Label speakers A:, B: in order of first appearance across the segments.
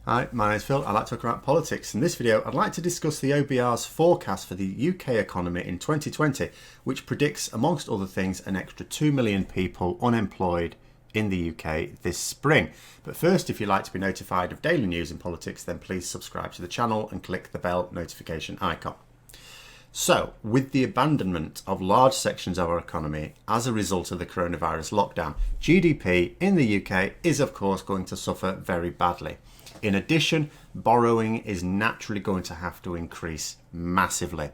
A: Hi, my name's Phil. I like to talk about politics. In this video, I'd like to discuss the OBR's forecast for the UK economy in 2020, which predicts, amongst other things, an extra 2 million people unemployed in the UK this spring. But first, if you'd like to be notified of daily news in politics, then please subscribe to the channel and click the bell notification icon. So, with the abandonment of large sections of our economy as a result of the coronavirus lockdown, GDP in the UK is of course going to suffer very badly. In addition, borrowing is naturally going to have to increase massively.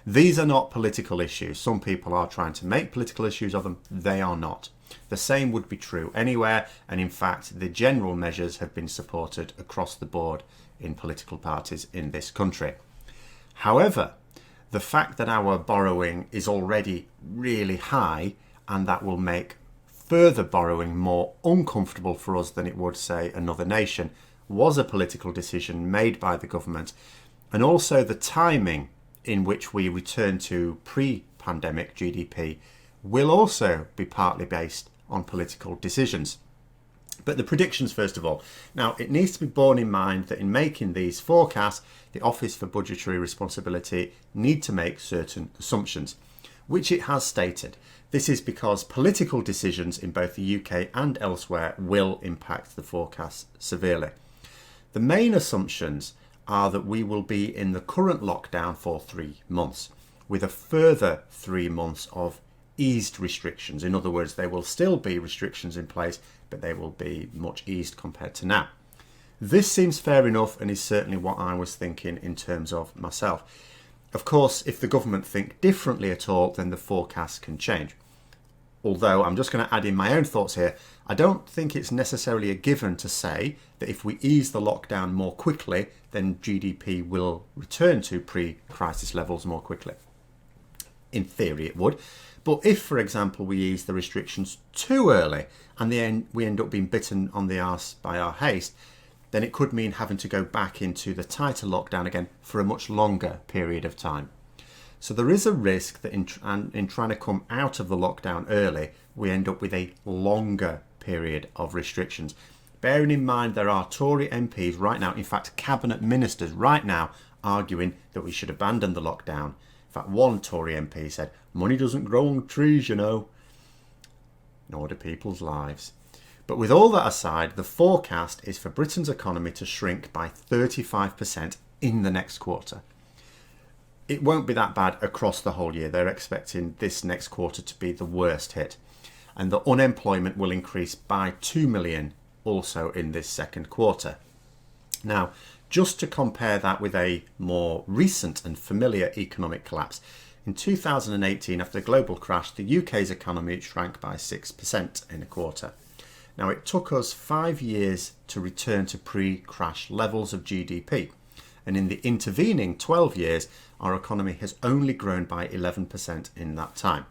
A: These are not political issues. Some people are trying to make political issues of them. They are not. The same would be true anywhere, and in fact, the general measures have been supported across the board in political parties in this country. However, the fact that our borrowing is already really high, and that will make further borrowing more uncomfortable for us than it would, say, another nation, was a political decision made by the government. And also the timing in which we return to pre-pandemic GDP will also be partly based on political decisions. But the predictions first of all. Now, it needs to be borne in mind that in making these forecasts, the Office for Budgetary Responsibility need to make certain assumptions, which it has stated. This is because political decisions in both the UK and elsewhere will impact the forecast severely. The main assumptions are that we will be in the current lockdown for 3 months, with a further 3 months of eased restrictions. In other words, there will still be restrictions in place, but they will be much eased compared to now. This seems fair enough and is certainly what I was thinking in terms of myself. Of course, if the government think differently at all, then the forecast can change. Although I'm just going to add in my own thoughts here, I don't think it's necessarily a given to say that if we ease the lockdown more quickly, then GDP will return to pre-crisis levels more quickly. In theory it would. But if, for example, we ease the restrictions too early and then we end up being bitten on the arse by our haste, then it could mean having to go back into the tighter lockdown again for a much longer period of time. So there is a risk that in trying to come out of the lockdown early, we end up with a longer period of restrictions. Bearing in mind there are Tory MPs right now, in fact cabinet ministers right now, arguing that we should abandon the lockdown. In fact, one Tory MP said, "Money doesn't grow on trees, you know." Nor do people's lives. But with all that aside, the forecast is for Britain's economy to shrink by 35% in the next quarter. It won't be that bad across the whole year. They're expecting this next quarter to be the worst hit. And the unemployment will increase by 2 million also in this second quarter. Now, just to compare that with a more recent and familiar economic collapse, in 2018, after the global crash, the UK's economy shrank by 6% in a quarter. Now, it took us 5 years to return to pre-crash levels of GDP. And in the intervening 12 years, our economy has only grown by 11% in that time.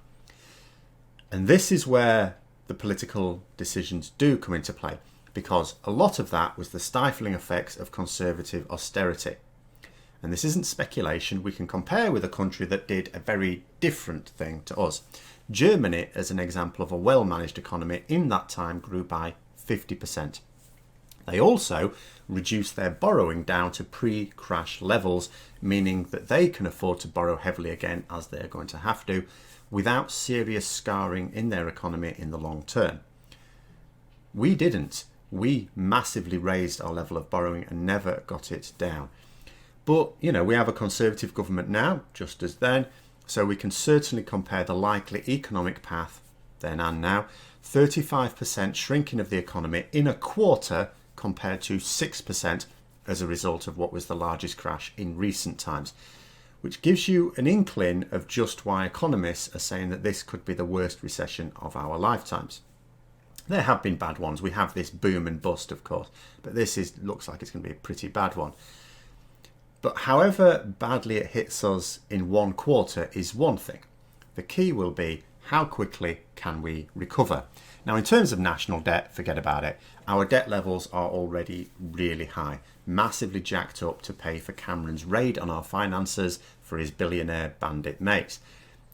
A: And this is where the political decisions do come into play, because a lot of that was the stifling effects of conservative austerity. And this isn't speculation. We can compare with a country that did a very different thing to us. Germany, as an example of a well-managed economy, in that time grew by 50%. They also reduced their borrowing down to pre-crash levels, meaning that they can afford to borrow heavily again, as they're going to have to, without serious scarring in their economy in the long term. We didn't. We massively raised our level of borrowing and never got it down. But, we have a Conservative government now, just as then, so we can certainly compare the likely economic path then and now. 35% shrinking of the economy in a quarter compared to 6% as a result of what was the largest crash in recent times, which gives you an inkling of just why economists are saying that this could be the worst recession of our lifetimes. There have been bad ones. We have this boom and bust, of course, but this looks like it's going to be a pretty bad one. But however badly it hits us in one quarter is one thing. The key will be how quickly can we recover? Now, in terms of national debt, forget about it. Our debt levels are already really high, massively jacked up to pay for Cameron's raid on our finances for his billionaire bandit mates.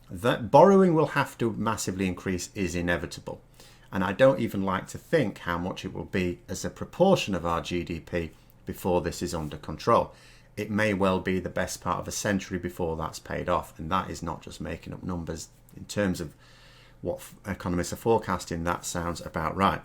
A: That borrowing will have to massively increase is inevitable. And I don't even like to think how much it will be as a proportion of our GDP before this is under control. It may well be the best part of a century before that's paid off, and that is not just making up numbers. In terms of what economists are forecasting, that sounds about right.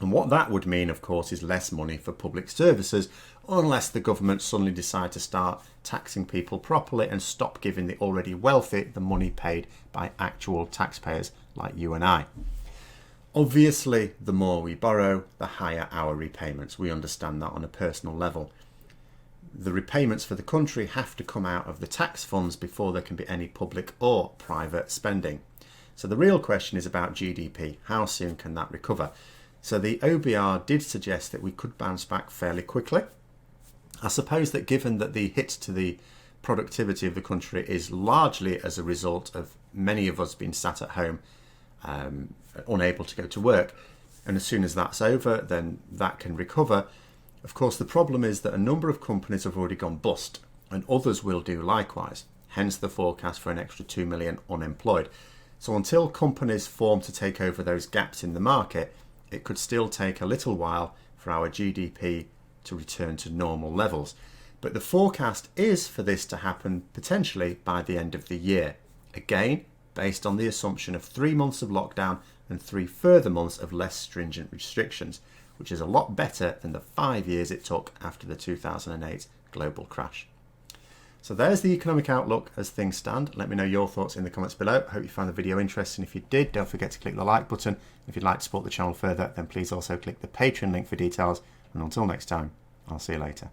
A: And what that would mean, of course, is less money for public services, unless the government suddenly decide to start taxing people properly and stop giving the already wealthy the money paid by actual taxpayers like you and I. Obviously, the more we borrow, the higher our repayments. We understand that on a personal level. The repayments for the country have to come out of the tax funds before there can be any public or private spending. So the real question is about GDP. How soon can that recover? So the OBR did suggest that we could bounce back fairly quickly. I suppose that given that the hit to the productivity of the country is largely as a result of many of us being sat at home, unable to go to work, and as soon as that's over, then that can recover. Of course, the problem is that a number of companies have already gone bust, and others will do likewise, hence the forecast for an extra 2 million unemployed. So until companies form to take over those gaps in the market, it could still take a little while for our GDP to return to normal levels. But the forecast is for this to happen potentially by the end of the year. Again, based on the assumption of 3 months of lockdown and 3 further months of less stringent restrictions, which is a lot better than the 5 years it took after the 2008 global crash. So there's the economic outlook as things stand. Let me know your thoughts in the comments below. I hope you found the video interesting. If you did, don't forget to click the like button. If you'd like to support the channel further, then please also click the Patreon link for details. And until next time, I'll see you later.